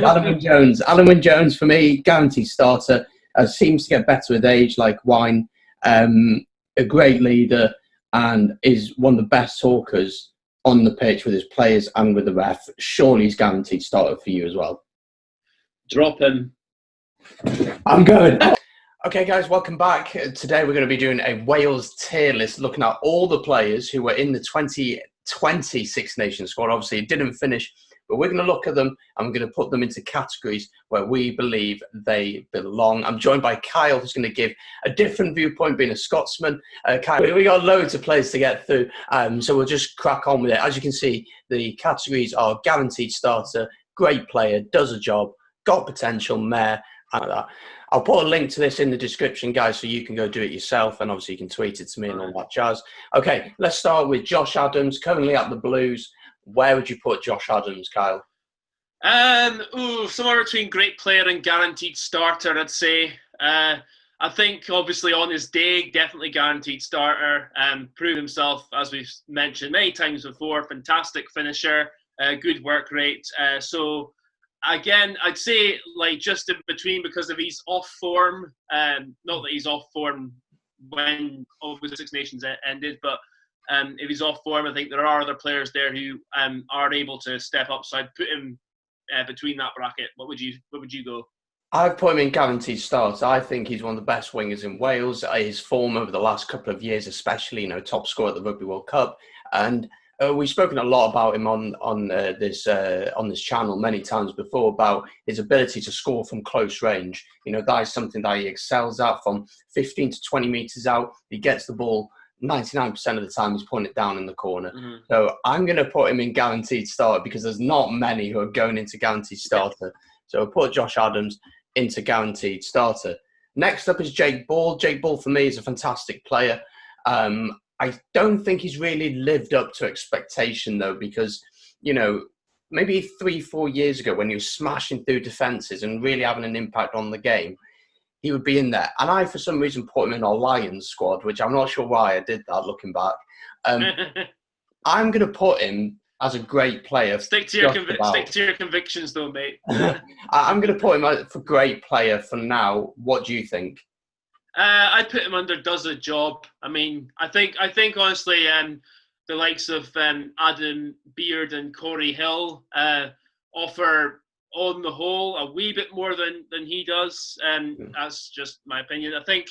Alan Wynne-Jones. Alan Wynne-Jones, for me, guaranteed starter. Seems to get better with age, like wine. A great leader, and is one of the best talkers on the pitch with his players and with the ref. Surely he's guaranteed starter for you as well. Drop him. I'm going. Okay, guys, welcome back. Today we're going to be doing a Wales tier list, looking at all the players who were in the 2020 Six Nations squad. Obviously, it didn't finish, but we're going to look at them and we're going to put them into categories where we believe they belong. I'm joined by Kyle, who's going to give a different viewpoint, being a Scotsman. Kyle, we got loads of players to get through, so we'll just crack on with it. As you can see, the categories are guaranteed starter, great player, does a job, got potential, mare, and like that. I'll put a link to this in the description, guys, so you can go do it yourself, and obviously you can tweet it to me and all that jazz. Okay, let's start with Josh Adams, currently at the Blues. Where would you put Josh Adams, Kyle? Somewhere between great player and guaranteed starter, I'd say. I think, obviously, on his day, definitely guaranteed starter. Proved himself, as we've mentioned many times before, fantastic finisher, good work rate. So, again, I'd say like just in between, because if he's off form, not that he's off form when obviously Six Nations ended, but if he's off form, I think there are other players there who are able to step up. So I'd put him between that bracket. What would you go? I've put him in guaranteed starts. I think he's one of the best wingers in Wales. His form over the last couple of years, especially, top scorer at the Rugby World Cup, and we've spoken a lot about him on this channel many times before, about his ability to score from close range. That is something that he excels at. From 15 to 20 meters out, he gets the ball 99% of the time. He's putting it down in the corner. Mm-hmm. So I'm going to put him in guaranteed starter because there's not many who are going into guaranteed starter. So I'll put Josh Adams into guaranteed starter. Next up is Jake Ball. Jake Ball, for me, is a fantastic player. I don't think he's really lived up to expectation, though, because, maybe 3-4 years ago when he was smashing through defences and really having an impact on the game, he would be in there. And I, for some reason, put him in our Lions squad, which I'm not sure why I did that looking back. I'm going to put him as a great player. Stick to your convictions, though, mate. I'm going to put him for great player for now. What do you think? I put him under does a job. I mean, I think honestly, the likes of Adam Beard and Corey Hill offer, on the whole, a wee bit more than he does. That's just my opinion. I think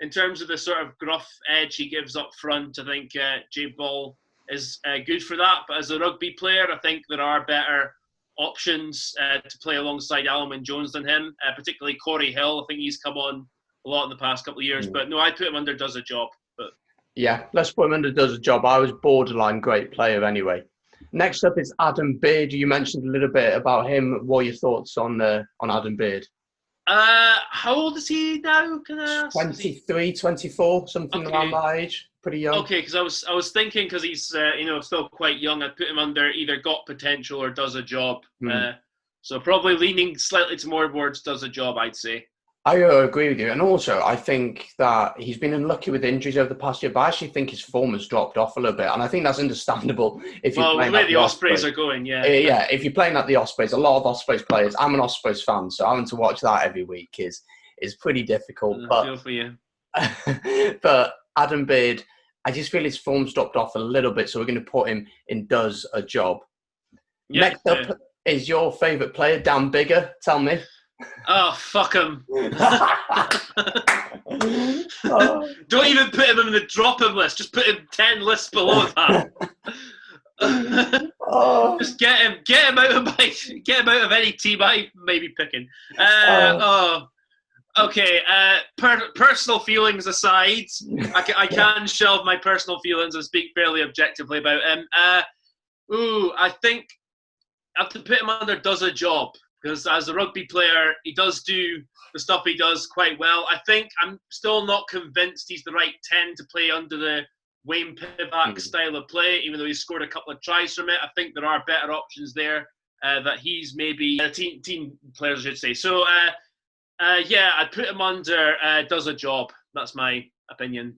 in terms of the sort of gruff edge he gives up front, I think Jake Ball is good for that. But as a rugby player, I think there are better options to play alongside Alan Wynne-Jones than him, particularly Corey Hill. I think he's come on a lot in the past couple of years, but no, I put him under does a job. But yeah, let's put him under does a job. I was borderline great player anyway. Next up is Adam Beard. You mentioned a little bit about him. What are your thoughts on Adam Beard? How old is he now? Can I ask? 23, 24, something around that age. Pretty young. Okay, because I was thinking, because he's still quite young, I'd put him under either got potential or does a job. So probably leaning slightly towards does a job, I'd say. I agree with you. And also, I think that he's been unlucky with injuries over the past year, but I actually think his form has dropped off a little bit. And I think that's understandable. If you're the way the Ospreys are going, yeah. Yeah, if you're playing at the Ospreys, a lot of Ospreys players, I'm an Ospreys fan, so having to watch that every week is pretty difficult. I feel for you. But Adam Beard, I just feel his form's dropped off a little bit, so we're going to put him in does a job. Yeah, next up is your favourite player, Dan Biggar. Tell me. Oh, fuck him. Don't even put him in the drop him list. Just put him 10 lists below that. Just get him out of any team I may be picking. Okay, personal feelings aside, I can shelve my personal feelings and speak fairly objectively about him. I think I have to put him under does a job. Because as a rugby player, he does do the stuff he does quite well. I think I'm still not convinced he's the right 10 to play under the Wayne Pivac style of play, even though he's scored a couple of tries from it. I think there are better options there that he's maybe team players, I should say. So, I'd put him under does a job. That's my opinion.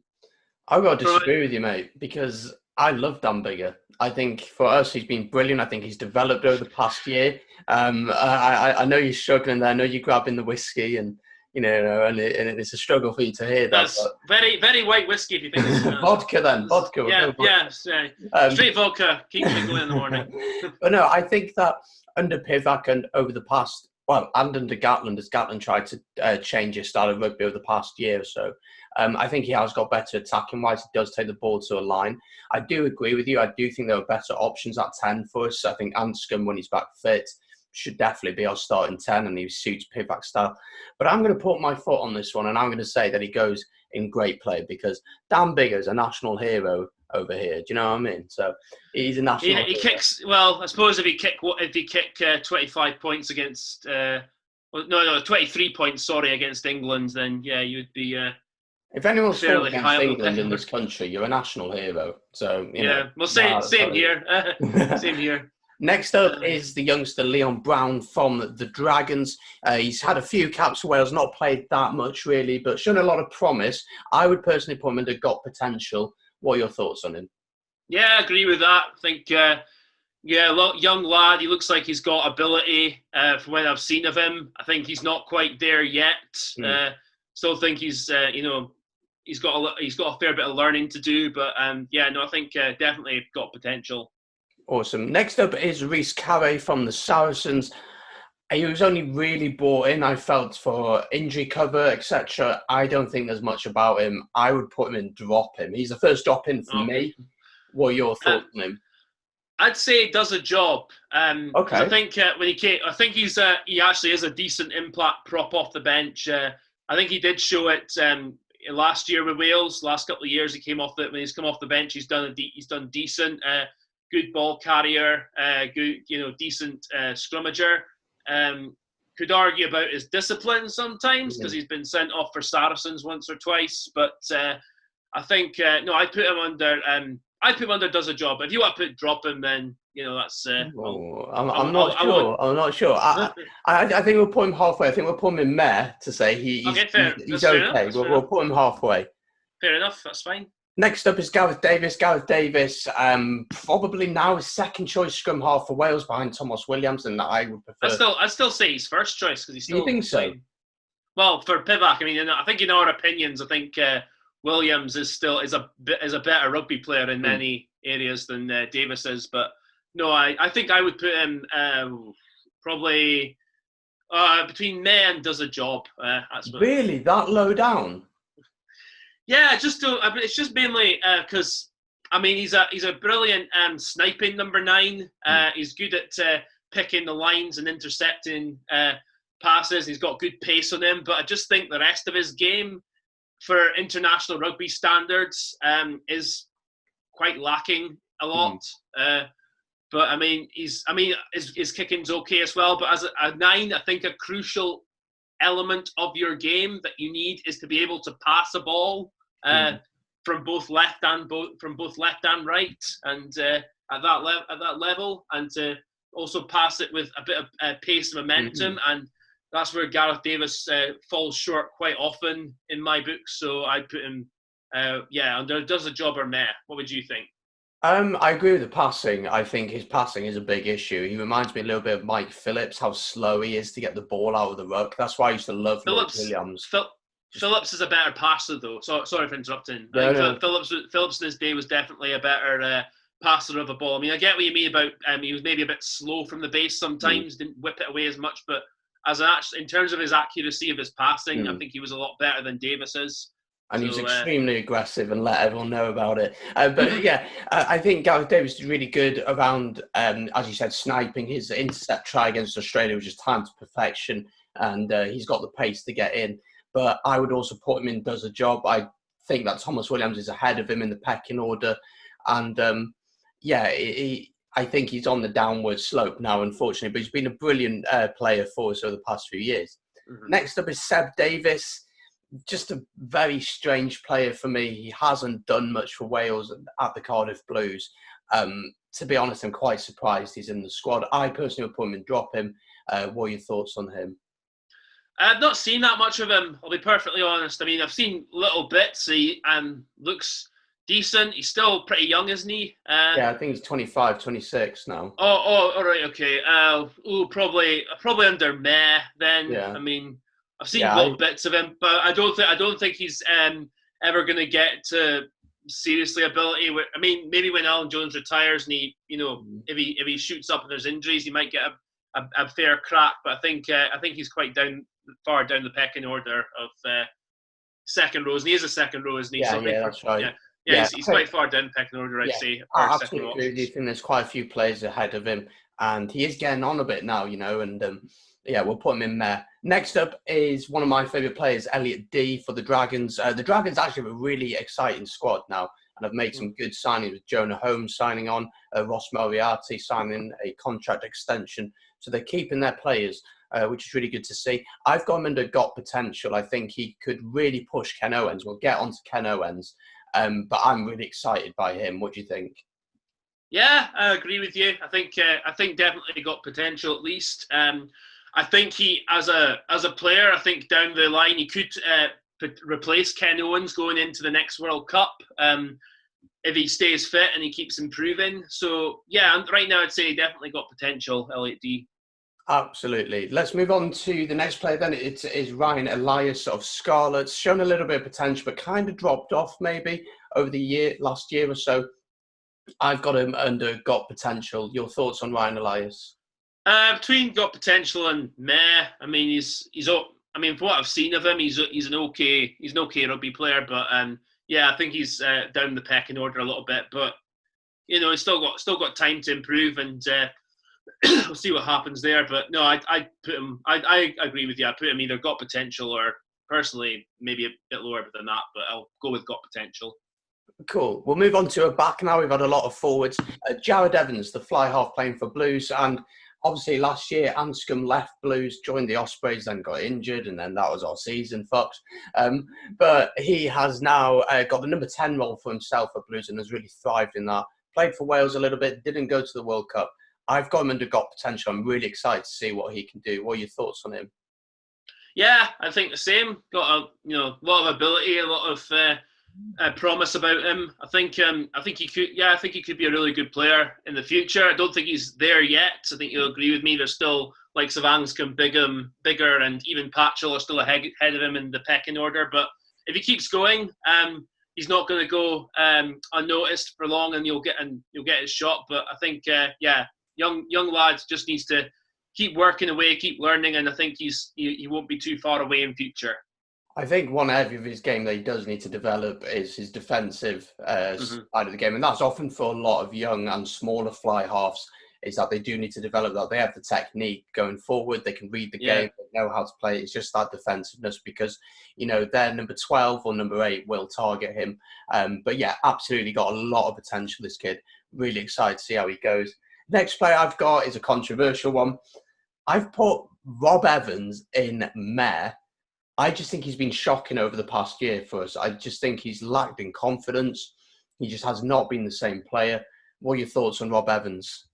I've got to disagree with you, mate, because I love Dan Biggar. I think for us, he's been brilliant. I think he's developed over the past year. I know you're struggling there. I know you're grabbing the whiskey, and and it's a struggle for you to hear that. That's very, very white whiskey. If you think it's vodka, then vodka. Yeah. Straight vodka keeps me going in the morning. But no, I think that under Pivac and over the past, and under Gatland, as Gatland tried to change his style of rugby over the past year or so, I think he has got better attacking wise. He does take the ball to a line. I do agree with you. I do think there are better options at 10 for us. I think Anscombe, when he's back fit, should definitely be our starting 10, and he suits Pivac's style. But I'm going to put my foot on this one, and I'm going to say that he goes in great play, because Dan Biggar's a national hero over here. Do you know what I mean? So he's a national hero. He kicks, well, I suppose if he kick 25 points against 23 points, against England, then yeah, you'd be if anyone's fairly against high England in this country, you're a national hero. So well, same here. Same here. Next up is the youngster Leon Brown from the Dragons. He's had a few caps for Wales, not played that much really, but shown a lot of promise. I would personally put him under got potential. What are your thoughts on him? Yeah, I agree with that. I think, young lad. He looks like he's got ability from what I've seen of him. I think he's not quite there yet. Still think he's, he's got a fair bit of learning to do. But I think definitely got potential. Awesome. Next up is Rhys Carre from the Saracens. He was only really brought in, I felt, for injury cover, etc. I don't think there's much about him. I would put him in drop him. He's the first drop in for me. What are your thoughts on him? I'd say he does a job. Okay. I think when he came, I think he actually is a decent impact prop off the bench. I think he did show it last year with Wales. Last couple of years, he came off when he's come off the bench. He's done decent. Good ball carrier, good, decent scrummager. Could argue about his discipline sometimes, because he's been sent off for Saracens once or twice. But I think I put him under. I put him under does a job. If you want to drop him, then that's. I'm not sure. I think we'll put him halfway. I think we'll put him in Meh to say he's okay. We'll put him halfway. Fair enough. That's fine. Next up is Gareth Davis. Gareth Davis, probably now his second choice scrum half for Wales behind Thomas Williams, and I would prefer. I'd still say he's first choice, because he's still. Do you think so? Well, for Pivac, I think in our opinions, I think Williams is a better rugby player in many areas than Davis is. But no, I think I would put him probably between Meh and does a job. Really, that low down? Yeah, it's just mainly because he's a brilliant sniping number 9. He's good at picking the lines and intercepting passes. He's got good pace on him, but I just think the rest of his game, for international rugby standards, is quite lacking a lot. But his kicking's okay as well. But as a 9, I think a crucial element of your game that you need is to be able to pass a ball from both left and right, and at that level, and to also pass it with a bit of pace and momentum. And that's where Gareth Davis falls short quite often in my book. So I put him under does a job or Meh. What would you think? I agree with the passing. I think his passing is a big issue. He reminds me a little bit of Mike Phillips, how slow he is to get the ball out of the ruck. That's why I used to love Williams. Phillips is a better passer, though. Sorry for interrupting. Phillips in his day was definitely a better passer of a ball. I get what you mean about he was maybe a bit slow from the base sometimes, didn't whip it away as much. But in terms of his accuracy of his passing, I think he was a lot better than Davis is. And he was extremely aggressive and let everyone know about it. I think Gareth Davis is really good around, as you said, sniping. His intercept try against Australia was just timed to perfection, and he's got the pace to get in. But I would also put him in does a job. I think that Thomas Williams is ahead of him in the pecking order. And I think he's on the downward slope now, unfortunately. But he's been a brilliant player for us over the past few years. Next up is Seb Davis. Just a very strange player for me. He hasn't done much for Wales at the Cardiff Blues. To be honest, I'm quite surprised he's in the squad. I personally would put him and drop him. What are your thoughts on him? I've not seen that much of him, I'll be perfectly honest. I've seen little bits. He looks decent. He's still pretty young, isn't he? Yeah, I think he's 25, 26 now. All right, okay. Probably under meh. Then Yeah, I mean, I've seen yeah, little bits of him, but I don't think he's ever going to get to seriously ability. I mean, maybe when Alan Jones retires and he, if he shoots up and there's injuries, he might get a fair crack. But I think he's quite far down the pecking order of second rows, and he is a second row, isn't he? yeah, So yeah, that's right. Yeah, Yeah, he's quite far down the pecking order, I'd say. I absolutely agree with you. I think there's quite a few players ahead of him, and he is getting on a bit now, and yeah, we'll put him in there. Next up is one of my favourite players, Elliot D for the Dragons. The Dragons actually have a really exciting squad now, and have made some good signings with Jonah Holmes signing on, Ross Moriarty signing a contract extension. So they're keeping their players, which is really good to see. I've got him under got potential. I think he could really push Ken Owens. We'll get on to Ken Owens. But I'm really excited by him. What do you think? Yeah, I agree with you. I think definitely got potential at least. I think he, as a player, I think down the line he could replace Ken Owens going into the next World Cup if he stays fit and he keeps improving. So yeah, right now I'd say he definitely got potential, Elliot D. Absolutely. Let's move on to the next player then. It is Ryan Elias of Scarlets. Shown a little bit of potential, but kind of dropped off maybe over the last year or so. I've got him under got potential. Your thoughts on Ryan Elias? Between got potential and meh. I mean, he's. I mean, from what I've seen of him, he's an okay rugby player. But yeah, I think he's down the pecking order a little bit. But he's still got time to improve, and we'll see what happens there. But no, I put him. I agree with you. I put him either got potential or personally maybe a bit lower than that. But I'll go with got potential. Cool. We'll move on to a back now. We've had a lot of forwards. Jared Evans, the fly half playing for Blues, and obviously last year Anscombe left Blues, joined the Ospreys, then got injured, and then that was our season, fucked. But he has now got the number 10 role for himself at Blues and has really thrived in that. Played for Wales a little bit, didn't go to the World Cup. I've got him under got potential. I'm really excited to see what he can do. What are your thoughts on him? Yeah, I think the same. Got a lot of ability, a lot of promise about him. I think he could. Yeah, I think he could be a really good player in the future. I don't think he's there yet. I think you'll agree with me. There's still like Anscombe, bigger, and even Patchell are still ahead of him in the pecking order. But if he keeps going, he's not going to go unnoticed for long, and you'll get his shot. But I think young lads just needs to keep working away, keep learning, and I think he won't be too far away in future. I think one area of his game that he does need to develop is his defensive side of the game. And that's often for a lot of young and smaller fly halves, is that they do need to develop that. They have the technique going forward. They can read the game. They know how to play. It's just that defensiveness because, their number 12 or number 8 will target him. But yeah, absolutely got a lot of potential, this kid. Really excited to see how he goes. Next player I've got is a controversial one. I've put Rob Evans in meh. I just think he's been shocking over the past year for us. I just think he's lacked in confidence. He just has not been the same player. What are your thoughts on Rob Evans?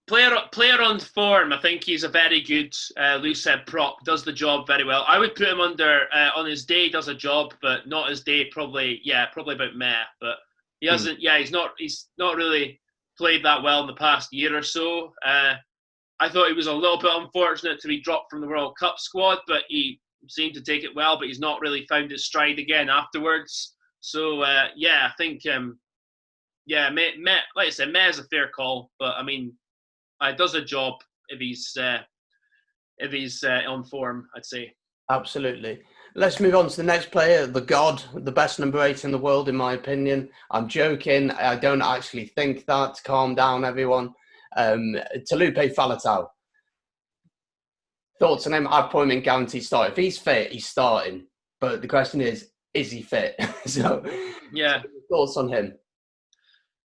Player on form, I think he's a very good loose head prop. Does the job very well. I would put him under on his day. Does a job, but not his day. Probably about meh. But he hasn't. Yeah, he's not really played that well in the past year or so. I thought he was a little bit unfortunate to be dropped from the World Cup squad, but he seemed to take it well, but he's not really found his stride again afterwards. So I think like I said, Meh is a fair call, but I mean, it does a job if he's on form, I'd say. Absolutely. Let's move on to the next player, the God, the best number 8 in the world, in my opinion. I'm joking. I don't actually think that. Calm down, everyone. Talupe Faletau. Thoughts on him? I'd put him in guaranteed start. If he's fit, he's starting. But the question is he fit? So, yeah. Thoughts on him?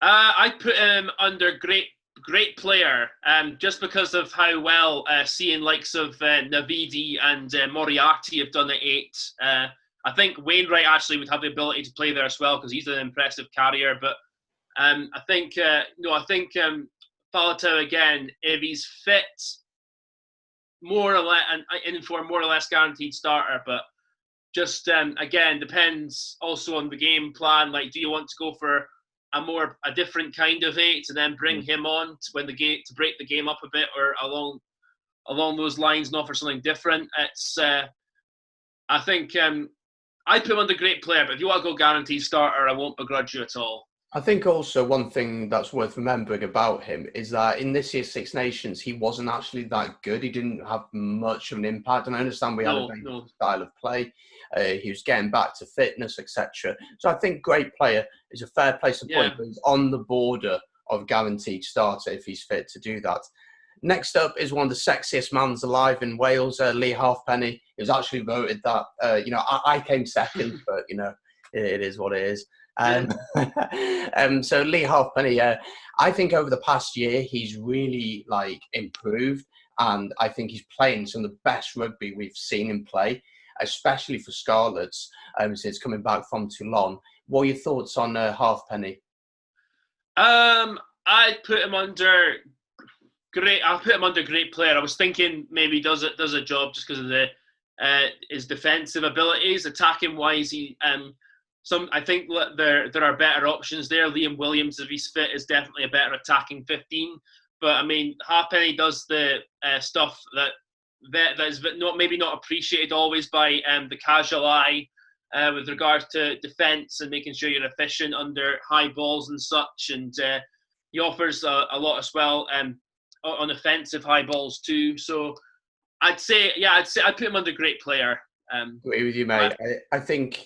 I'd put him under great player, just because of how well seeing likes of Navidi and Moriarty have done at 8. I think Wainwright actually would have the ability to play there as well because he's an impressive carrier. But I think Faletau again, if he's fit, more or less, and in for more or less guaranteed starter. But just again depends also on the game plan. Like, do you want to go for a different kind of 8 and then bring him on to break the game up a bit, or along those lines, and offer something different? It's I think I put him under great player, but if you want to go guaranteed starter, I won't begrudge you at all. I think also one thing that's worth remembering about him is that in this year's Six Nations, he wasn't actually that good. He didn't have much of an impact. And I understand we had a very different style of play. He was getting back to fitness, etc. So I think great player is a fair place to point, but he's on the border of guaranteed starter if he's fit to do that. Next up is one of the sexiest mans alive in Wales, Lee Halfpenny. He was actually voted that. I came second, but, it is what it is. So Lee Halfpenny, I think over the past year he's really improved, and I think he's playing some of the best rugby we've seen him play, especially for Scarlets since coming back from Toulon. What are your thoughts on Halfpenny? I put him under great. I'll put him under great player. I was thinking maybe does a job just because of his defensive abilities. Attacking wise, I think there are better options there. Liam Williams, if he's fit, is definitely a better attacking 15. But I mean, Halfpenny does the stuff that is maybe not appreciated always by the casual eye with regards to defence and making sure you're efficient under high balls and such. And he offers a lot as well on offensive high balls too. So I'd put him under great player. Agree with you, mate. I think,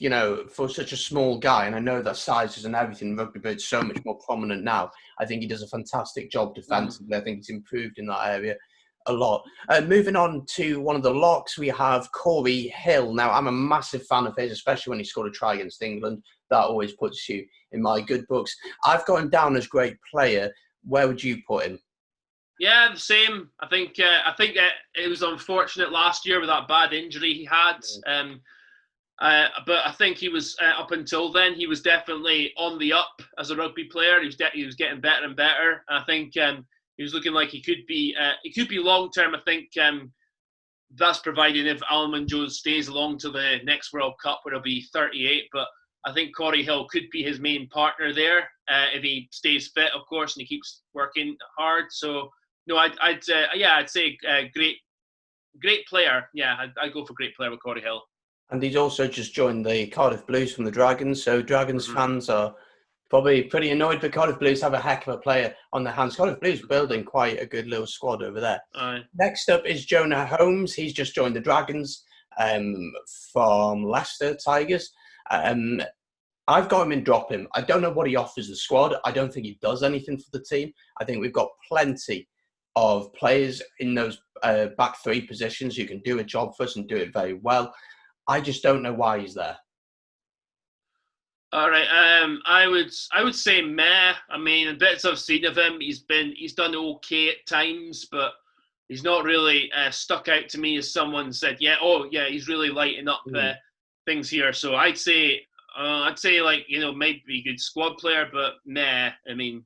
for such a small guy, and I know that size isn't everything in rugby, but it's so much more prominent now. I think he does a fantastic job defensively. I think he's improved in that area a lot. Moving on to one of the locks, we have Corey Hill. Now, I'm a massive fan of his, especially when he scored a try against England. That always puts you in my good books. I've got him down as great player. Where would you put him? Yeah, the same. I think it was unfortunate last year with that bad injury he had. But I think he was up until then he was definitely on the up as a rugby player. He was getting better and better. I think he was looking like he could be long term. I think that's provided if Almond Jones stays along to the next World Cup where he'll be 38. But I think Corey Hill could be his main partner there if he stays fit, of course, and he keeps working hard. So. No, I'd say great player. Yeah, I'd go for great player with Corey Hill. And he's also just joined the Cardiff Blues from the Dragons, so Dragons fans are probably pretty annoyed, but Cardiff Blues have a heck of a player on their hands. Cardiff Blues building quite a good little squad over there. Next up is Jonah Holmes. He's just joined the Dragons from Leicester Tigers. I've got him in drop him. I don't know what he offers the squad. I don't think he does anything for the team. I think we've got plenty of players in those back three positions who can do a job for us and do it very well. I just don't know why he's there. All right, I would say meh. I mean, the bits I've seen of him, he's done okay at times, but he's not really stuck out to me as someone said, he's really lighting up things here. So I'd say maybe a good squad player, but meh. I mean,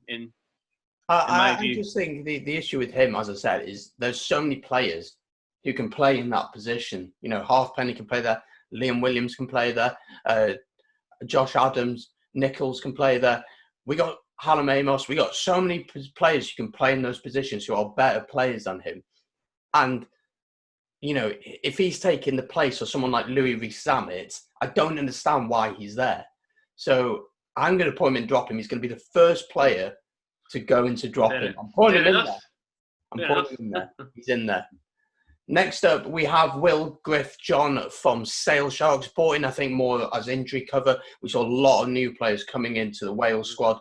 I just think the issue with him, as I said, is there's so many players who can play in that position. Halfpenny can play there, Liam Williams can play there, Josh Adams, Nichols can play there. We got Hallam Amos. We got so many players who can play in those positions who are better players than him. And, if he's taking the place of someone like Louis Rees-Zammit, I don't understand why he's there. So I'm going to put him in drop him. He's going to be the first player to go into drop him. I'm putting him in there. He's in there. Next up, we have Will Griff John from Sale Sharks, brought in, I think, more as injury cover. We saw a lot of new players coming into the Wales squad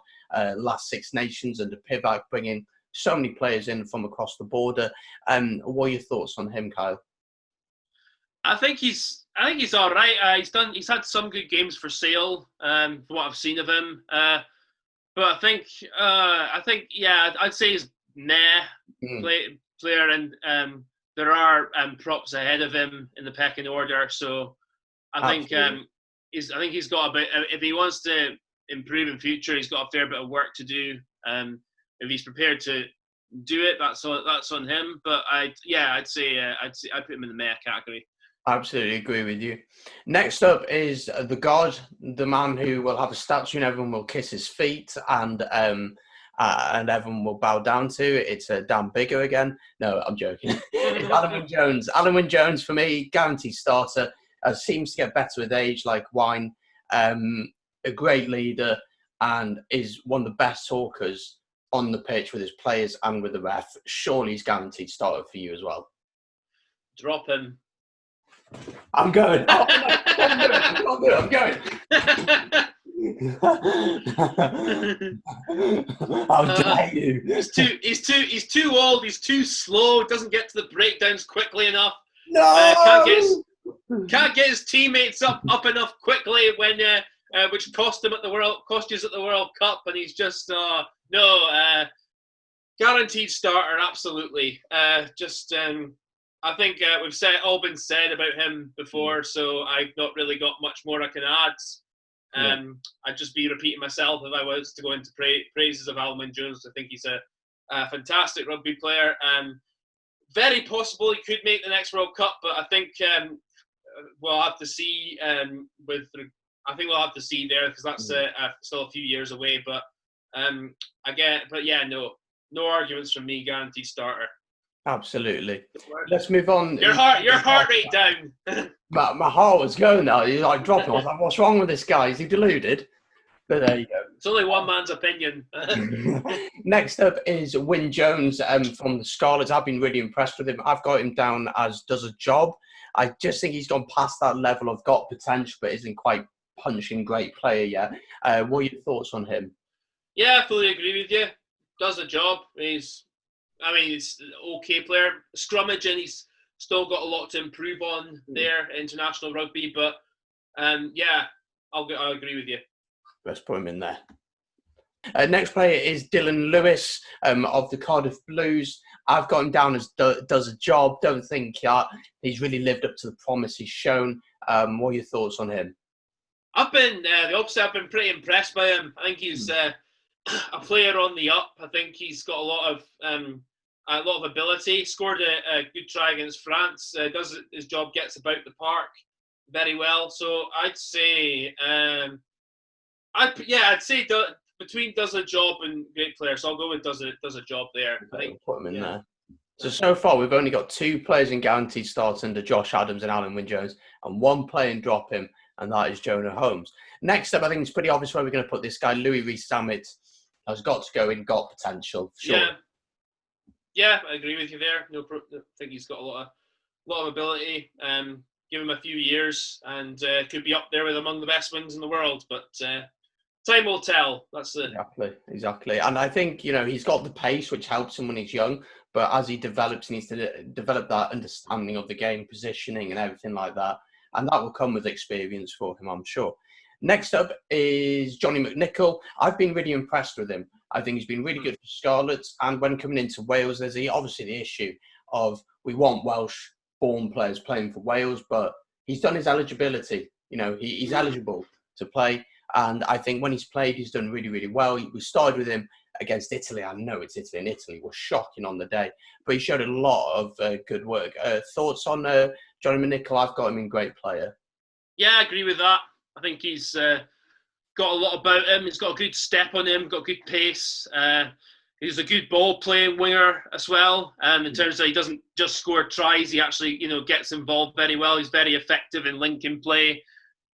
last Six Nations, and the Pivac bringing so many players in from across the border. What are your thoughts on him, Kyle? I think he's all right. He's had some good games for Sale, from what I've seen of him. But I think I'd say he's player, and there are props ahead of him in the pecking order. So I think he's got a bit. If he wants to improve in future, he's got a fair bit of work to do. If he's prepared to do it, that's on him. But I'd put him in the meh category. Absolutely agree with you. Next up is the God, the man who will have a statue and everyone will kiss his feet and everyone will bow down to. It's Dan Bigger again. No, I'm joking. It's Alan Wynne-Jones. Alan Wynne-Jones, for me, guaranteed starter. Seems to get better with age, like wine. A great leader and is one of the best talkers on the pitch with his players and with the ref. Surely he's guaranteed starter for you as well. Drop him. I'm going. Oh, I'm going. How dare you? He's too old. He's too slow. Doesn't get to the breakdowns quickly enough. No. Can't get his teammates up enough quickly when which cost you at the World Cup, and he's just guaranteed starter. Absolutely. I think we've been said about him before, so I've not really got much more I can add. I'd just be repeating myself if I was to go into praises of Alan Wynne-Jones. I think he's a fantastic rugby player. Very possible he could make the next World Cup, but I think we'll have to see. I think we'll have to see there because that's still a few years away. But no arguments from me. Guaranteed starter. Absolutely. Let's move on. Your heart rate down. My heart was going now. You're like dropping. I was like, what's wrong with this guy? Is he deluded? But there you go. It's only one man's opinion. Next up is Wynne-Jones from the Scarlets. I've been really impressed with him. I've got him down as does a job. I just think he's gone past that level of got potential, but isn't quite punching great player yet. What are your thoughts on him? Yeah, I fully agree with you. Does a job. He's an okay player. Scrummaging, he's still got a lot to improve on there, international rugby. But I'll agree with you. Let's put him in there. Next player is Dylan Lewis of the Cardiff Blues. I've got him down as does a job. Don't think he's really lived up to the promise he's shown. What are your thoughts on him? I've been pretty impressed by him. I think he's a player on the up. I think he's got a lot of ability. Scored a good try against France. Does his job, gets about the park very well. So I'd say between does a job and great player. So I'll go with does a job there. I think put him in there. So far we've only got 2 players in guaranteed starts under Josh Adams and Alan Wynne-Jones, and 1 player in drop him, and that is Jonah Holmes. Next up, I think it's pretty obvious where we're going to put this guy. Louis Rees-Zammit has got to go in, got potential. Sure. Yeah, I agree with you there. I think he's got a lot of ability. Give him a few years, and could be up there with among the best wings in the world. But time will tell. That's it. Exactly. And I think he's got the pace, which helps him when he's young. But as he develops, he needs to develop that understanding of the game, positioning, and everything like that. And that will come with experience for him, I'm sure. Next up is Johnny Mcnichol. I've been really impressed with him. I think he's been really good for Scarlets. And when coming into Wales, there's obviously the issue of we want Welsh-born players playing for Wales, but he's done his eligibility. He's eligible to play. And I think when he's played, he's done really, really well. We started with him against Italy. I know it's Italy, and Italy was shocking on the day. But he showed a lot of good work. Thoughts on Johnny Mcnichol? I've got him in great player. Yeah, I agree with that. I think he's got a lot about him. He's got a good step on him, got good pace. He's a good ball-playing winger as well. In terms of he doesn't just score tries, he actually gets involved very well. He's very effective in linking play.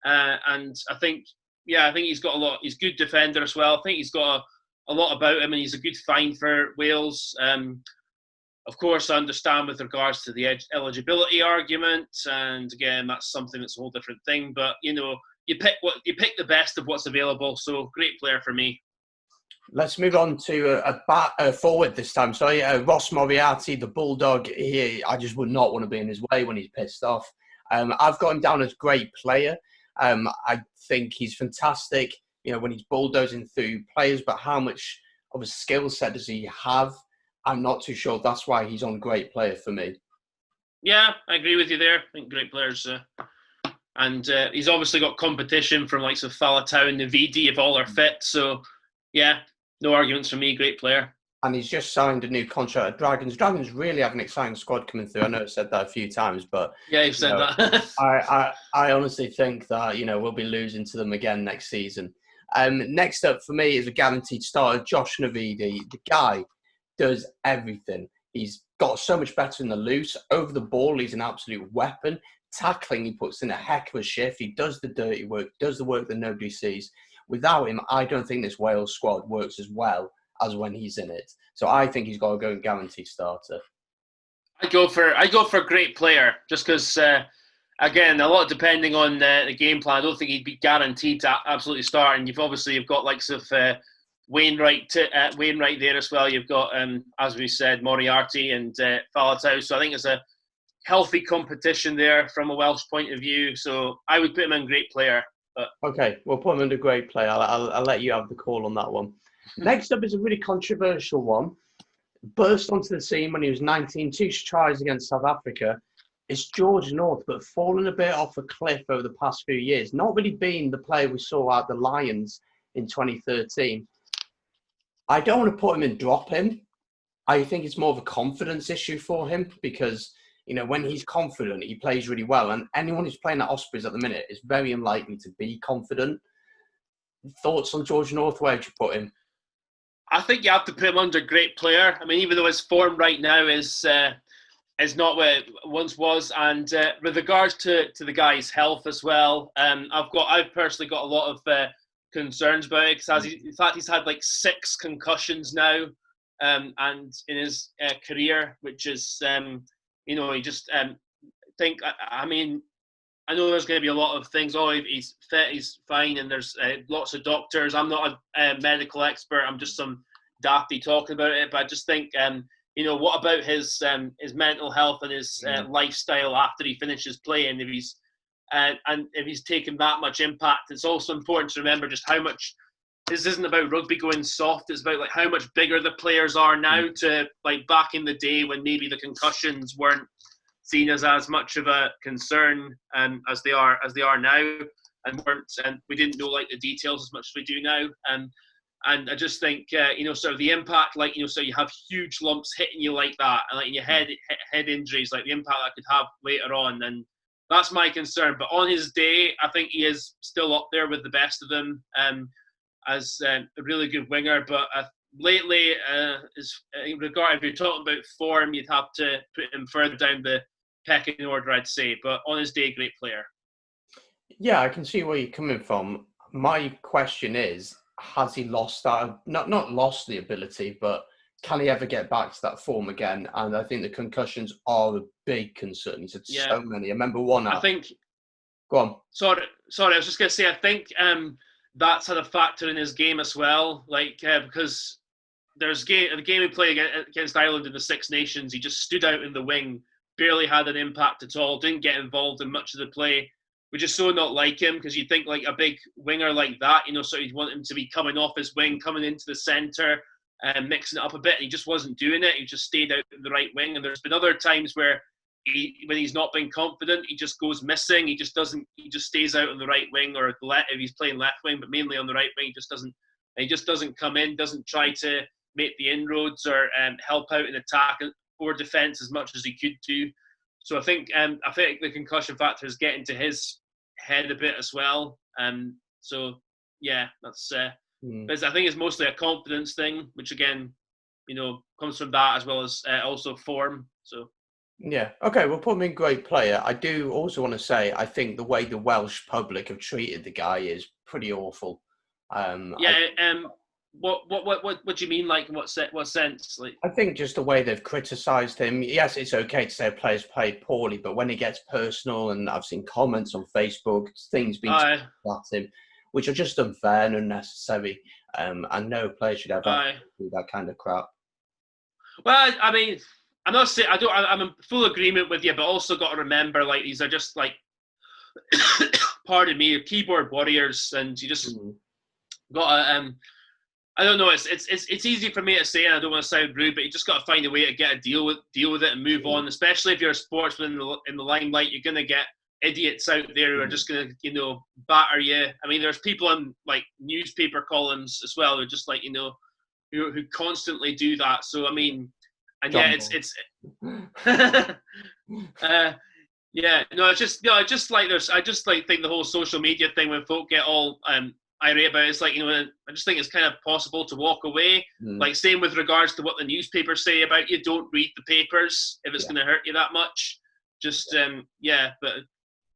And I think he's got a lot. He's a good defender as well. I think he's got a lot about him, and he's a good find for Wales. Of course, I understand with regards to the eligibility argument, and again, that's something that's a whole different thing. But you pick the best of what's available. So great player for me. Let's move on to a forward this time. Sorry, Ross Moriarty, the Bulldog. I just would not want to be in his way when he's pissed off. I've got him down as great player. I think he's fantastic. When he's bulldozing through players, but how much of a skill set does he have? I'm not too sure. That's why he's on great player for me. Yeah, I agree with you there. I think great players. And he's obviously got competition from likes of Falatau and Navidi if all are fit. So, yeah, no arguments for me. Great player. And he's just signed a new contract at Dragons. Dragons really have an exciting squad coming through. I know I've said that a few times, but yeah, you've said that. I honestly think that we'll be losing to them again next season. Next up for me is a guaranteed starter, Josh Navidi. The guy does everything. He's got so much better in the loose. Over the ball, he's an absolute weapon. Tackling, he puts in a heck of a shift. He does the dirty work, does the work that nobody sees. Without him, I don't think this Wales squad works as well as when he's in it. So I think he's got to go and guaranteed starter. I go for great player, just because, again, a lot depending on the game plan. I don't think he'd be guaranteed to absolutely start. And you've got likes of Wainwright there as well. You've got, as we said, Moriarty and Falatau. So I think it's a healthy competition there from a Welsh point of view. So I would put him in great player. But okay, we'll put him under great player. I'll let you have the call on that one. Next up is a really controversial one. Burst onto the scene when he was 19, 2 tries against South Africa. It's George North, but fallen a bit off a cliff over the past few years. Not really being the player we saw at the Lions in 2013. I don't want to put him in drop him. I think it's more of a confidence issue for him because, when he's confident, he plays really well. And anyone who's playing at Ospreys at the minute is very unlikely to be confident. Thoughts on George North? Where would you put him? I think you have to put him under great player. I mean, even though his form right now is not what it once was, and with regards to the guy's health as well, I've personally got a lot of concerns about it because in fact he's had like 6 concussions now, and in his career, which is he just think. I mean, I know there's going to be a lot of things. Oh, he's fit, he's fine, and there's lots of doctors. I'm not a medical expert. I'm just some dafty talking about it. But I just think, what about his mental health and his lifestyle after he finishes playing? If he's taken that much impact, it's also important to remember just how much. This isn't about rugby going soft. It's about like how much bigger the players are now to like back in the day when maybe the concussions weren't seen as much of a concern as they are now, and we didn't know like the details as much as we do now. And I just think sort of the impact, so you have huge lumps hitting you like that, and like in your head injuries, like the impact that could have later on, and that's my concern. But on his day, I think he is still up there with the best of them as a really good winger. But lately, if you're talking about form, you'd have to put him further down the pecking order, I'd say. But on his day, great player. Yeah, I can see where you're coming from. My question is, has he lost that? Not lost the ability, but can he ever get back to that form again? And I think the concussions are a big concern. He's had so many. I remember one. I think. Go on. Sorry. I was just going to say, I think that's had a factor in his game as well. Because the game he played against Ireland in the Six Nations, he just stood out in the wing, barely had an impact at all, didn't get involved in much of the play, which is so not like him, because you'd think like a big winger like that, so you'd want him to be coming off his wing, coming into the centre, and mixing it up a bit, and he just wasn't doing it. He just stayed out in the right wing, and there's been other times where when he's not been confident, he just goes missing. He just stays out on the right wing, or if he's playing left wing, but mainly on the right wing, he just doesn't come in, doesn't try to make the inroads or help out in attack or defence as much as he could do. So I think the concussion factor is getting to his head a bit as well. So yeah, that's. But I think it's mostly a confidence thing, which again, comes from that as well as also form. So. Yeah. Okay. We'll put him in great player. I do also want to say I think the way the Welsh public have treated the guy is pretty awful. What do you mean? Like, what sense? Like, I think just the way they've criticised him. Yes, it's okay to say a player's played poorly, but when it gets personal, and I've seen comments on Facebook, things being said at him, which are just unfair and unnecessary, and no player should ever do that kind of crap. Well, I mean, I'm not saying I'm in full agreement with you, but also got to remember, like, these are just like, pardon me, keyboard warriors, and you just got to. I don't know. It's easy for me to say, and I don't want to sound rude, but you just got to find a way to get a deal with it and move on. Especially if you're a sportsman in the limelight, you're going to get idiots out there who are just going to batter you. I mean, there's people in like newspaper columns as well who are just like who who constantly do that. So I mean, and John yeah, it's yeah, no, it's just I just like think the whole social media thing when folk get all irate about it, it's like, you know, I just think it's kind of possible to walk away. Like same with regards to what the newspapers say about you. Don't read the papers if it's going to hurt you that much. Just but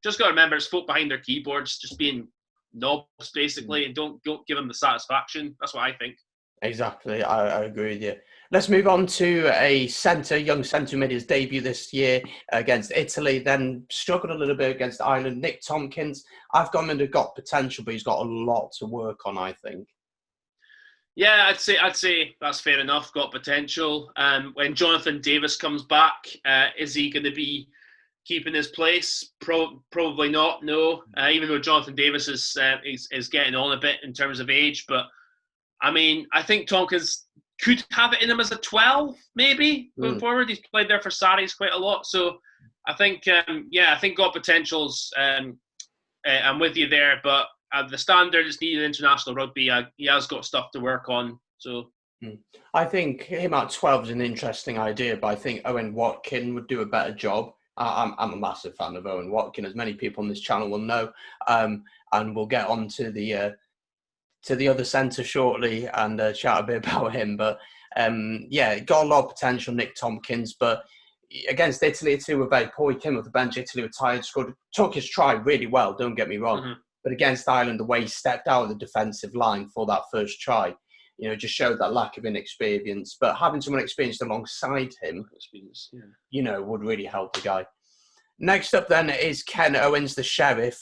just got to remember it's folk behind their keyboards just being knobs basically, and don't give them the satisfaction. That's what I think. Exactly, I agree with you. Let's move on to a young centre who made his debut this year against Italy, then struggled a little bit against Ireland. Nick Tompkins, I've got him under got potential, but he's got a lot to work on, I think. Yeah, I'd say that's fair enough. Got potential. When Jonathan Davis comes back, is he going to be keeping his place? Probably not. No. Even though Jonathan Davis is getting on a bit in terms of age, but I mean, I think Tompkins could have it in him as a 12, maybe going forward. He's played there for Saracens quite a lot, so I think I think got potentials. I'm with you there, but the standard is needed international rugby. He has got stuff to work on. So I think him at 12 is an interesting idea, but I think Owen Watkin would do a better job. I'm a massive fan of Owen Watkin, as many people on this channel will know, and we'll get on to the other centre shortly and chat a bit about him. But got a lot of potential, Nick Tompkins, but against Italy were very poor. He came off the bench, Italy were tired, took his try really well, don't get me wrong. But against Ireland, the way he stepped out of the defensive line for that first try, you know, just showed that lack of inexperience. But having someone experienced alongside him, you know, would really help the guy. Next up then is Ken Owens, the Sheriff.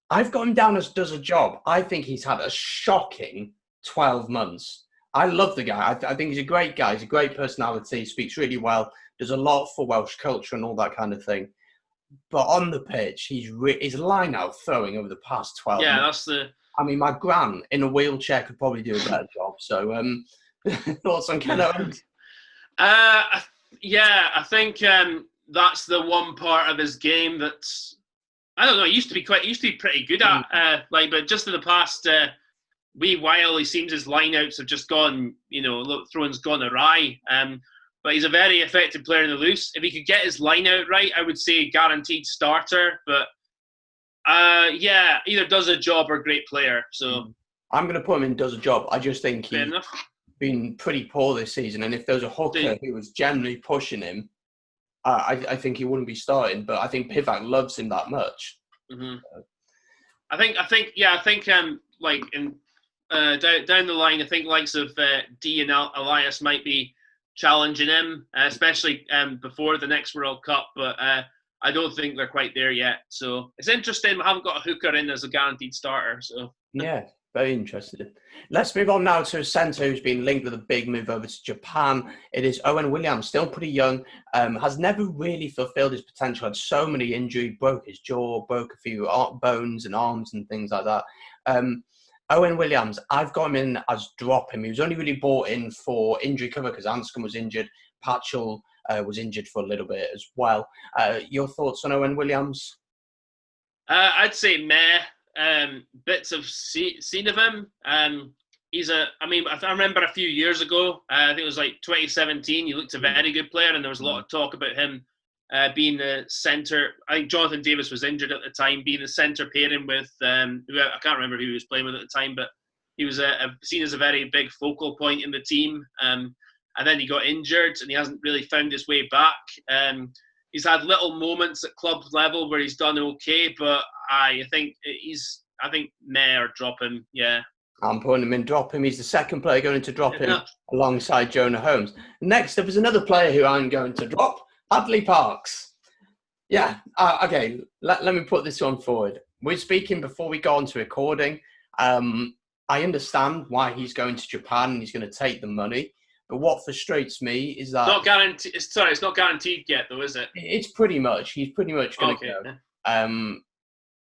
I've got him down as does a job. I think he's had a shocking 12 months. I love the guy. I think he's a great guy. He's a great personality, speaks really well, does a lot for Welsh culture and all that kind of thing. But on the pitch, his line-out throwing over the past 12 months. I mean, my gran in a wheelchair could probably do a better job. So, thoughts on Ken Owens? I think that's the one part of his game that's, I don't know, he used to be pretty good at, but just in the past wee while, he seems his lineouts have just gone, you know, throwing's gone awry. But he's a very effective player in the loose. If he could get his line out right, I would say guaranteed starter. But either does a job or great player. So I'm going to put him in does a job. I just think he's been pretty poor this season. And if there was a hooker who was generally pushing him, I think he wouldn't be starting. But I think Pivac loves him that much. I think like in down the line, I think likes of D and Elias might be challenging him, especially before the next World Cup, but I don't think they're quite there yet. So it's interesting. We haven't got a hooker in as a guaranteed starter. So yeah, very interested. Let's move on now to a centre who's been linked with a big move over to Japan. It is Owen Williams, still pretty young, has never really fulfilled his potential, had so many injuries, broke his jaw, broke a few bones and arms and things like that. Owen Williams, I've got him in as drop him. He was only really brought in for injury cover because Anscombe was injured. Patchell was injured for a little bit as well. Your thoughts on Owen Williams? I'd say meh. Bits of seen of him. I remember a few years ago, I think it was like 2017, he looked a very good player, and there was a lot of talk about him being the centre. I think Jonathan Davis was injured at the time, being the centre pairing with, I can't remember who he was playing with at the time, but he was seen as a very big focal point in the team. And then he got injured and he hasn't really found his way back. He's had little moments at club level where he's done okay, but I think meh or drop him, yeah. I'm putting him in drop him. He's the second player going to drop him alongside Jonah Holmes. Next up is another player who I'm going to drop, Hadley Parks. Yeah, okay, let me put this one forward. We're speaking before we go on to recording. I understand why he's going to Japan and he's going to take the money. But what frustrates me is that... It's not guaranteed yet, though, is it? He's pretty much going to go.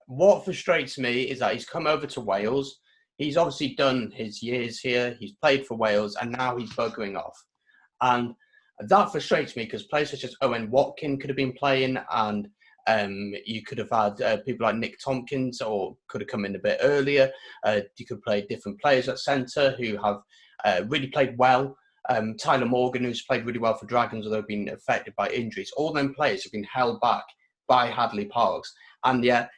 What frustrates me is that he's come over to Wales. He's obviously done his years here. He's played for Wales, and now he's buggering off. And that frustrates me because players such as Owen Watkin could have been playing, and you could have had people like Nick Tompkins, or could have come in a bit earlier. You could play different players at centre who have really played well. Tyler Morgan, who's played really well for Dragons, although been affected by injuries. All them players have been held back by Hadley Parks. And yet,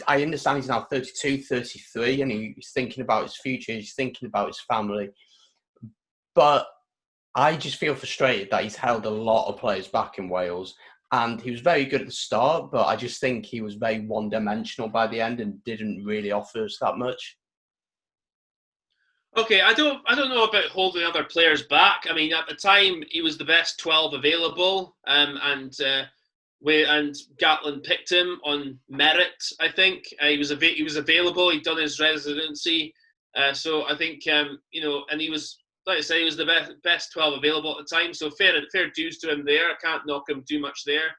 I understand he's now 32, 33, and he's thinking about his future. He's thinking about his family. But I just feel frustrated that he's held a lot of players back in Wales. And he was very good at the start, but I just think he was very one-dimensional by the end and didn't really offer us that much. Okay, I don't know about holding other players back. I mean, at the time, he was the best 12 available, and Gatlin picked him on merit. I think he was available. He'd done his residency, so I think and he was, like I say, he was the best 12 available at the time. So fair dues to him there. I can't knock him too much there,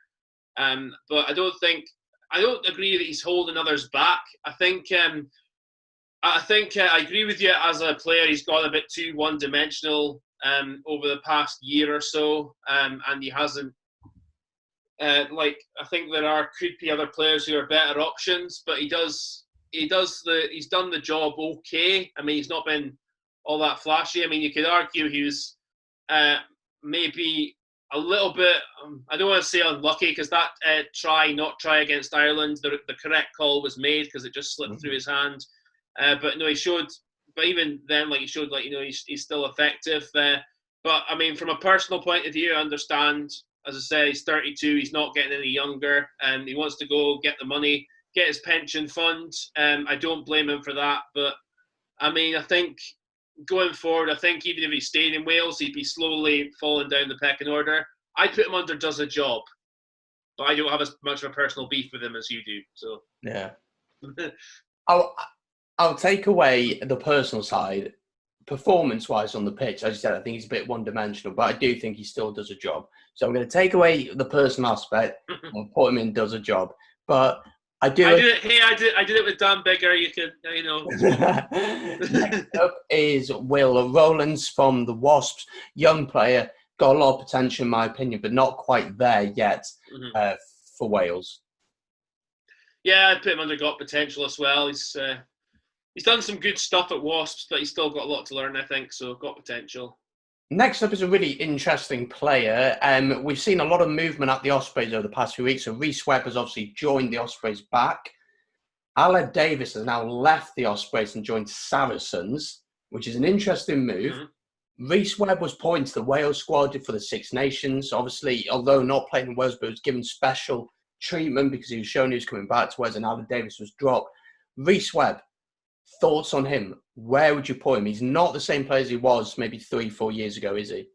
but I don't agree that he's holding others back. I think I agree with you. As a player, he's gone a bit too one-dimensional over the past year or so, and he hasn't. I think could be other players who are better options, but he's done the job okay. I mean, he's not been all that flashy. I mean, you could argue he was maybe a little bit. I don't want to say unlucky, because that try against Ireland, the correct call was made because it just slipped through his hand. But no, he showed. But even then, he showed he's still effective. But I mean, from a personal point of view, I understand. As I say, he's 32. He's not getting any younger, and he wants to go get the money, get his pension fund. I don't blame him for that. But I mean, I think going forward, even if he stayed in Wales, he'd be slowly falling down the pecking order. I'd put him under does a job, but I don't have as much of a personal beef with him as you do. So yeah. I'll take away the personal side. Performance-wise on the pitch, as you said, I think he's a bit one-dimensional, but I do think he still does a job. So I'm going to take away the personal aspect and put him in does a job. But I did it with Dan Bigger. You could, Next up is Will Rowlands from the Wasps. Young player, got a lot of potential in my opinion, but not quite there yet for Wales. Yeah, I'd put him under got potential as well. He's done some good stuff at Wasps, but he's still got a lot to learn, I think, so got potential. Next up is a really interesting player. We've seen a lot of movement at the Ospreys over the past few weeks. So Rhys Webb has obviously joined the Ospreys back. Gareth Davis has now left the Ospreys and joined Saracens, which is an interesting move. Rhys Webb was put into the Wales squad for the Six Nations. Obviously, although not playing in Wales, but was given special treatment because he was shown he was coming back to Wales, and Gareth Davis was dropped. Rhys Webb, thoughts on him? Where would you put him? He's not the same player as he was maybe 3-4 years ago, is he?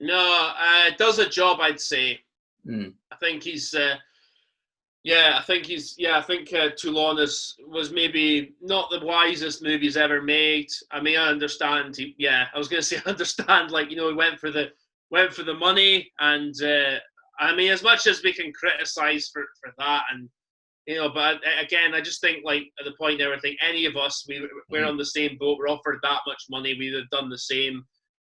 No, does a job, I'd say. I think he's. I think Toulon was maybe not the wisest move he's ever made. I mean, I understand. I was going to say, I understand. He went for the money, and I mean, as much as we can criticize for that, and but again, I just think at the point there, I think any of us, we're on the same boat. We're offered that much money, we'd have done the same.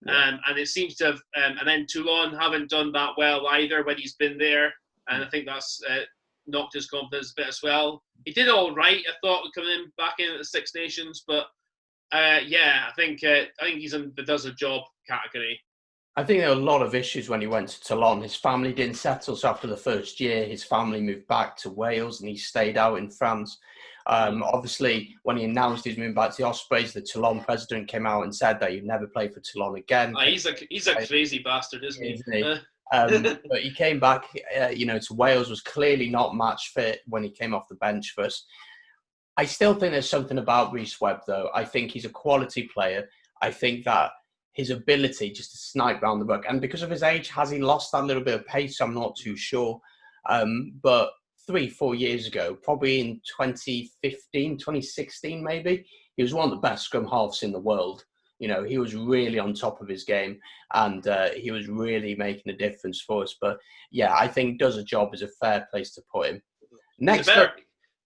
And it seems to have, and then Toulon haven't done that well either when he's been there, and I think that's knocked his confidence a bit as well. He did all right, I thought, coming back in at the Six Nations, but I think he's in the does a job category. I think there were a lot of issues when he went to Toulon. His family didn't settle, so after the first year, his family moved back to Wales and he stayed out in France. Obviously, when he announced he's moving back to the Ospreys, the Toulon president came out and said that he'd never play for Toulon again. He's a crazy bastard, isn't he? But he came back, to Wales, was clearly not match fit when he came off the bench for us. I still think there's something about Rhys Webb, though. I think he's a quality player. I think that his ability just to snipe round the ruck, and because of his age, has he lost that little bit of pace? I'm not too sure. But 3-4 years ago, probably in 2015, 2016 maybe, he was one of the best scrum halves in the world. He was really on top of his game, and he was really making a difference for us. But yeah, I think does a job is a fair place to put him. Next up,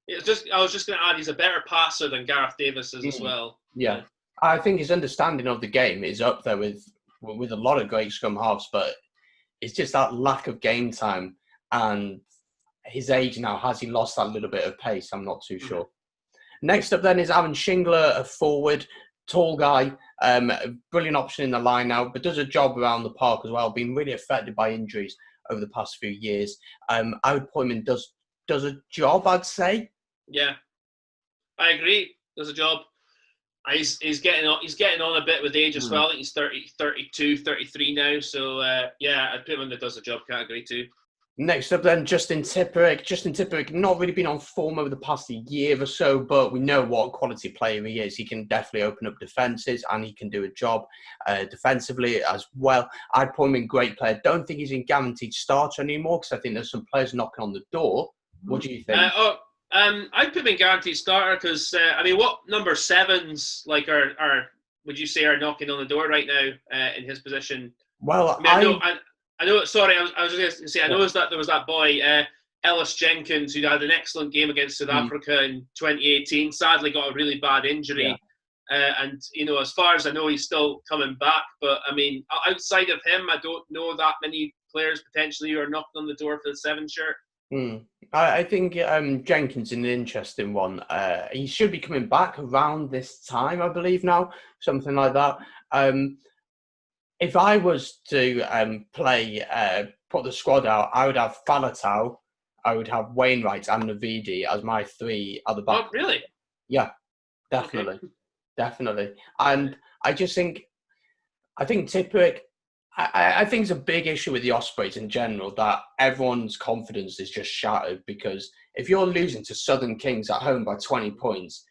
I was just going to add, he's a better passer than Gareth Davis is as well. Yeah. I think his understanding of the game is up there with a lot of great scrum halves, but it's just that lack of game time and his age now. Has he lost that little bit of pace? I'm not too sure. Next up then is Aaron Shingler, a forward. tall guy, a brilliant option in the line now, but does a job around the park as well, being really affected by injuries over the past few years. I would put him in does a job, I'd say. Yeah, I agree. Does a job. He's getting on a bit with age as well. I think he's 30, 32, 33 now. So, yeah, I'd put him in the does a job category too. Next up then, Justin Tipuric. Justin Tipuric not really been on form over the past year or so, but we know what a quality player he is. He can definitely open up defences and he can do a job defensively as well. I'd put him in great player. Don't think he's in guaranteed starter anymore because I think there's some players knocking on the door. What do you think? I'd put him in guaranteed starter because, what number 7s like are would you say are knocking on the door right now in his position? Well, I know. Sorry, I was just going to say. I noticed that there was that boy Ellis Jenkins who had an excellent game against South Africa in 2018. Sadly, got a really bad injury, and as far as I know, he's still coming back. But I mean, outside of him, I don't know that many players potentially who are knocking on the door for the 7 shirt. I think Jenkins is an interesting one. He should be coming back around this time, I believe now, something like that. If I was to put the squad out, I would have Falatau, I would have Wainwright and Navidi as my 3 at the back. Oh, really? Yeah, definitely. Okay. Definitely. And I think Tipuric, I think it's a big issue with the Ospreys in general that everyone's confidence is just shattered because if you're losing to Southern Kings at home by 20 points,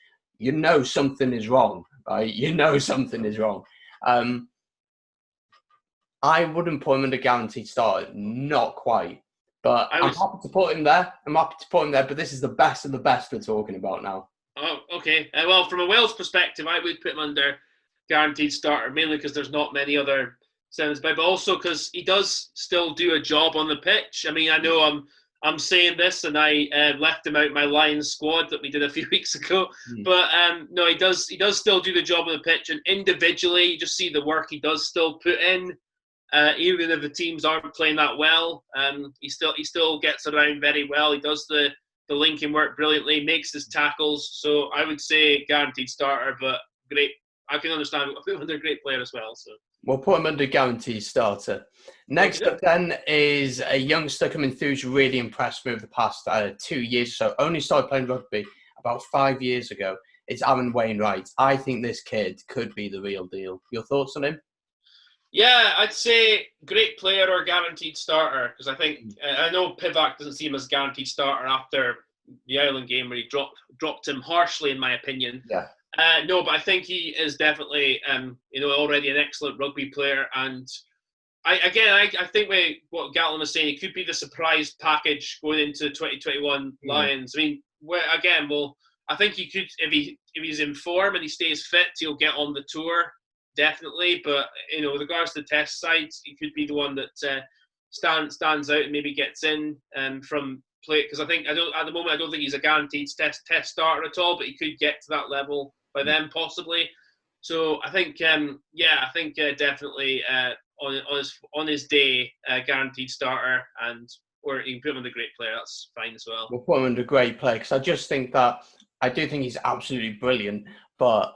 something is wrong, right? Something is wrong. I wouldn't put him under guaranteed starter, not quite. But I'm happy to put him there. But this is the best of the best we're talking about now. Oh, okay. Well, from a Wales perspective, I would put him under guaranteed starter, mainly because there's not many other 7s, but also because he does still do a job on the pitch. I mean, I know I'm saying this, and I left him out my Lions squad that we did a few weeks ago. But no, he does still do the job on the pitch, and individually, you just see the work he does still put in. Even if the teams aren't playing that well, he still gets around very well. He does the linking work brilliantly, makes his tackles. So I would say guaranteed starter, but great. I can understand they're a great player as well. So we'll put him under guaranteed starter. Next up then is a youngster coming through who's really impressed me over the past 2 years. So only started playing rugby about 5 years ago. It's Aaron Wainwright. I think this kid could be the real deal. Your thoughts on him? Yeah, I'd say great player or guaranteed starter because I think I know Pivac doesn't see him as guaranteed starter after the Ireland game where he dropped him harshly, in my opinion. Yeah. No, but I think he is definitely already an excellent rugby player, and I think what Gatlin was saying, he could be the surprise package going into 2021 Lions. I mean, I think he could if he's in form and he stays fit, he'll get on the tour. Definitely, but with regards to the test sides, he could be the one that stands out and maybe gets in from play. Because at the moment I don't think he's a guaranteed test starter at all, but he could get to that level by then possibly. So I think definitely on his day guaranteed starter, or you can put him under great player. That's fine as well. We'll put him under great player because I do think he's absolutely brilliant, but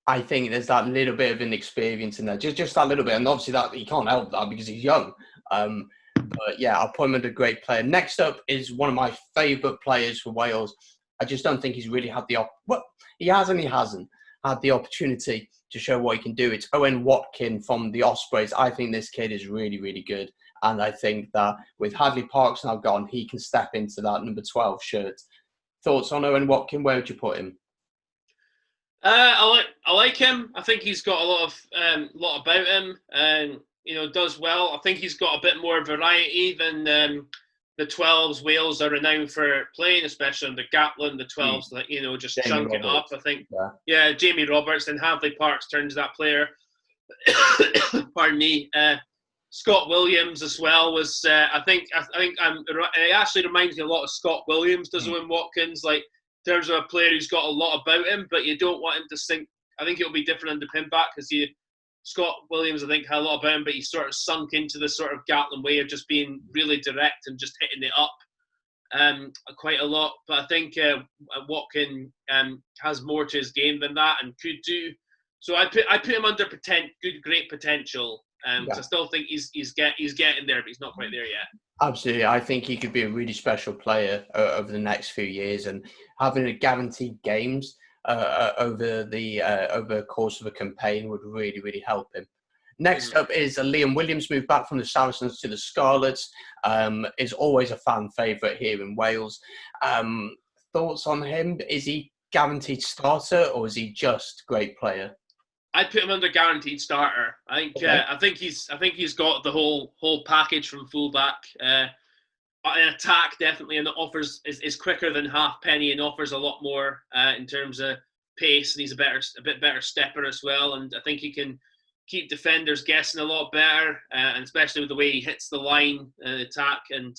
I think there's that little bit of inexperience in there, just that little bit, and obviously that he can't help that because he's young. But yeah, I'll put him under great player. Next up is one of my favourite players for Wales. I just don't think he's really had he hasn't had the opportunity to show what he can do. It's Owen Watkin from the Ospreys. I think this kid is really, really good, and I think that with Hadley Parks now gone, he can step into that number 12 shirt. Thoughts on Owen Watkin? Where would you put him? I like him. I think he's got a lot about him, and does well. I think he's got a bit more variety than the 12s Wales are renowned for playing, especially under Gatlin. The 12s, just Jamie chunk it up. Roberts. I think, yeah, Jamie Roberts. Then Hadley Parks turns that player. Pardon me. Scott Williams as well was. I think it actually reminds me a lot of Scott Williams. Does Owen Watkins like? In terms of a player who's got a lot about him, but you don't want him to sink. I think it'll be different under Pinback because Scott Williams, I think, had a lot about him, but he sort of sunk into the sort of Gatlin way of just being really direct and just hitting it up. quite a lot. But I think Watkin has more to his game than that and could do. So I put him under great potential. Because I still think he's getting there, but he's not quite there yet. Absolutely, I think he could be a really special player over the next few years, and having a guaranteed games over the course of a campaign would really help him. Next up is Liam Williams, moved back from the Saracens to the Scarlets. Is always a fan favourite here in Wales. Thoughts on him? Is he guaranteed starter or is he just great player? I'd put him under guaranteed starter. I think he's got the whole package from fullback. In attack, definitely, and is quicker than Halfpenny and offers a lot more in terms of pace, and he's a bit better stepper as well. And I think he can keep defenders guessing a lot better, and especially with the way he hits the line attack and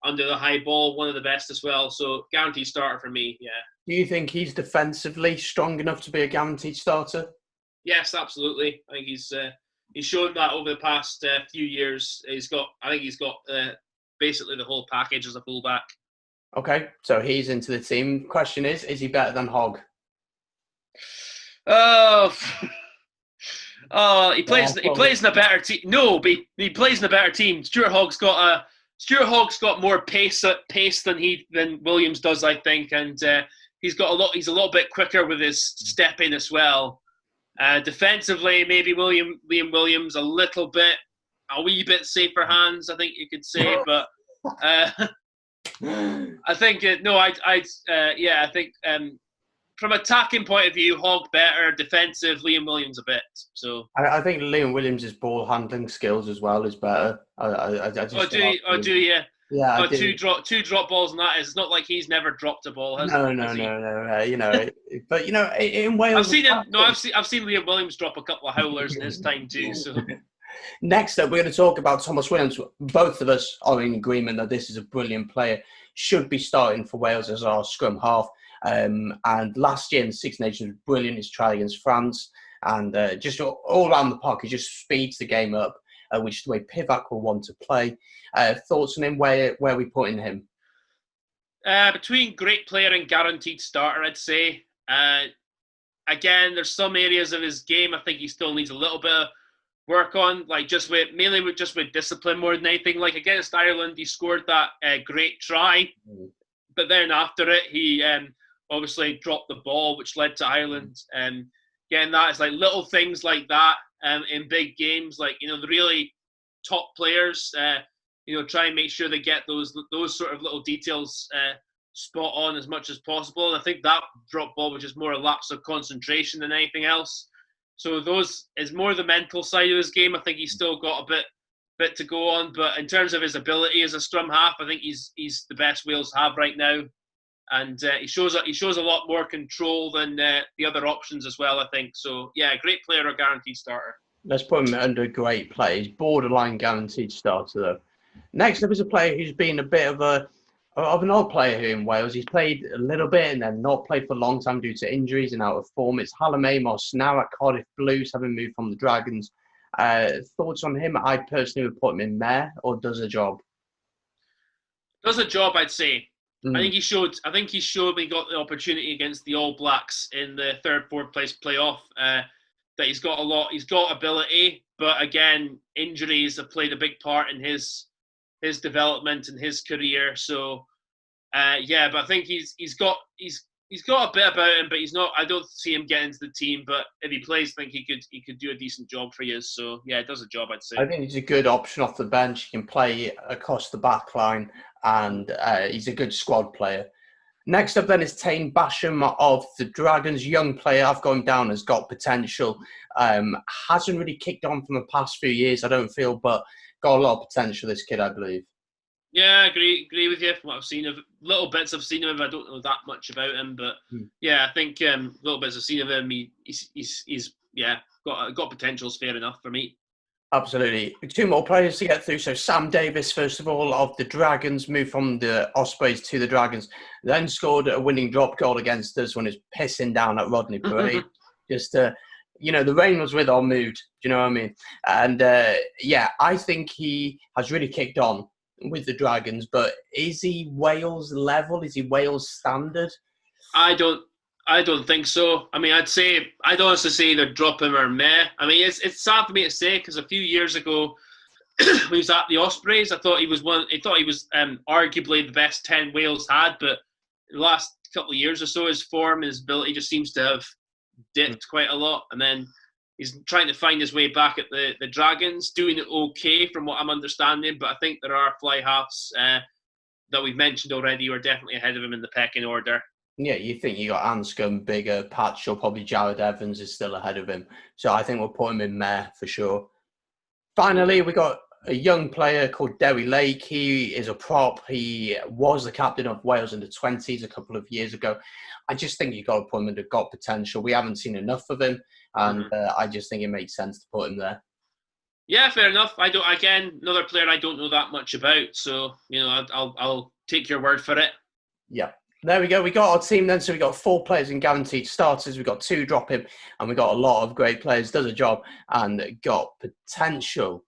under the high ball, one of the best as well. So guaranteed starter for me. Yeah. Do you think he's defensively strong enough to be a guaranteed starter? Yes, absolutely. I think he's shown that over the past few years. I think he's got basically the whole package as a fullback. Okay, so he's into the team. Question is he better than Hogg? He plays in a better team. No, but he plays in a better team. Stuart Hogg's got more pace than Williams does, I think, and he's a little bit quicker with his stepping as well. Defensively, maybe Liam Williams a wee bit safer hands, I think you could say. But I think I think from attacking point of view, Hogg better. Defensive, Liam Williams a bit. So I think Liam Williams' ball handling skills as well is better. Do you? Yeah, but two drop balls and that. It's not like he's never dropped a ball. No. But in Wales, I've seen him. No, I've seen Liam Williams drop a couple of howlers in his time too. So next up, we're going to talk about Samus Whales. Both of us are in agreement that this is a brilliant player. Should be starting for Wales as our scrum half. And last year in the Six Nations was brilliant. His try against France, and just all around the park, he just speeds the game up. Which is the way Pivac will want to play. Thoughts on him, where we putting him? Between great player and guaranteed starter, I'd say. Again, there's some areas of his game I think he still needs a little bit of work on, like mainly with discipline more than anything. Like against Ireland, he scored that great try, but then after it, he obviously dropped the ball, which led to Ireland. Again, that is like little things like that. In big games, like the really top players, try and make sure they get those sort of little details spot on as much as possible. And I think that drop ball was just more a lapse of concentration than anything else. So those is more the mental side of his game. I think he's still got a bit to go on, but in terms of his ability as a scrum half, I think he's the best Wales have right now. And he shows a lot more control than the other options as well, I think. So, yeah, great player or guaranteed starter. Let's put him under great play. He's borderline guaranteed starter, though. Next up is a player who's been a bit of an odd player here in Wales. He's played a little bit and then not played for a long time due to injuries and out of form. It's Hallam Amos, now at Cardiff Blues, having moved from the Dragons. Thoughts on him? I personally would put him in there, or does a job? Does a job, I'd say. I think he showed when he got the opportunity against the All Blacks in the fourth place playoff that he's got ability, but again, injuries have played a big part in his development and his career. So but I think he's got a bit about him, but he's not. I don't see him getting to the team, but if he plays, I think he could do a decent job for you. So yeah, it does a job, I'd say. I think he's a good option off the bench. He can play across the back line, and he's a good squad player. Next up then is Tane Basham of the Dragons, young player. I've got him down as got potential. Hasn't really kicked on from the past few years, I don't feel, but got a lot of potential, this kid, I believe. Yeah, I agree with you from what I've seen of little bits I've seen of him. I don't know that much about him, but yeah, I think little bits I've seen of him. He's got potential. Is fair enough for me. Absolutely. Two more players to get through. So Sam Davis, first of all, of the Dragons, moved from the Ospreys to the Dragons, then scored a winning drop goal against us when he was pissing down at Rodney Parade. Just the rain was with our mood. Do you know what I mean? And I think he has really kicked on with the Dragons, but is he Wales level? Is he Wales standard? I don't think so. I mean, I'd honestly say either drop him or meh. I mean, it's sad for me to say because a few years ago when he was at the Ospreys, I thought he was arguably the best 10 Wales had, but the last couple of years or so, his form, his ability just seems to have dipped quite a lot. And then he's trying to find his way back at the Dragons, doing it okay from what I'm understanding. But I think there are fly halves that we've mentioned already who are definitely ahead of him in the pecking order. Yeah, you think you got Anscombe, Bigger, Patchell, probably Jared Evans is still ahead of him. So I think we'll put him in meh for sure. Finally, we got a young player called Derry Lake. He is a prop. He was the captain of Wales under 20s a couple of years ago. I just think you got to put him under got potential. We haven't seen enough of him, and I just think it makes sense to put him there. Yeah, fair enough. Another player I don't know that much about, so I'll take your word for it. Yeah. There we go. We got our team then. So we got 4 players in guaranteed starters. We got 2 drop him, and we got a lot of great players. Does a job and got potential.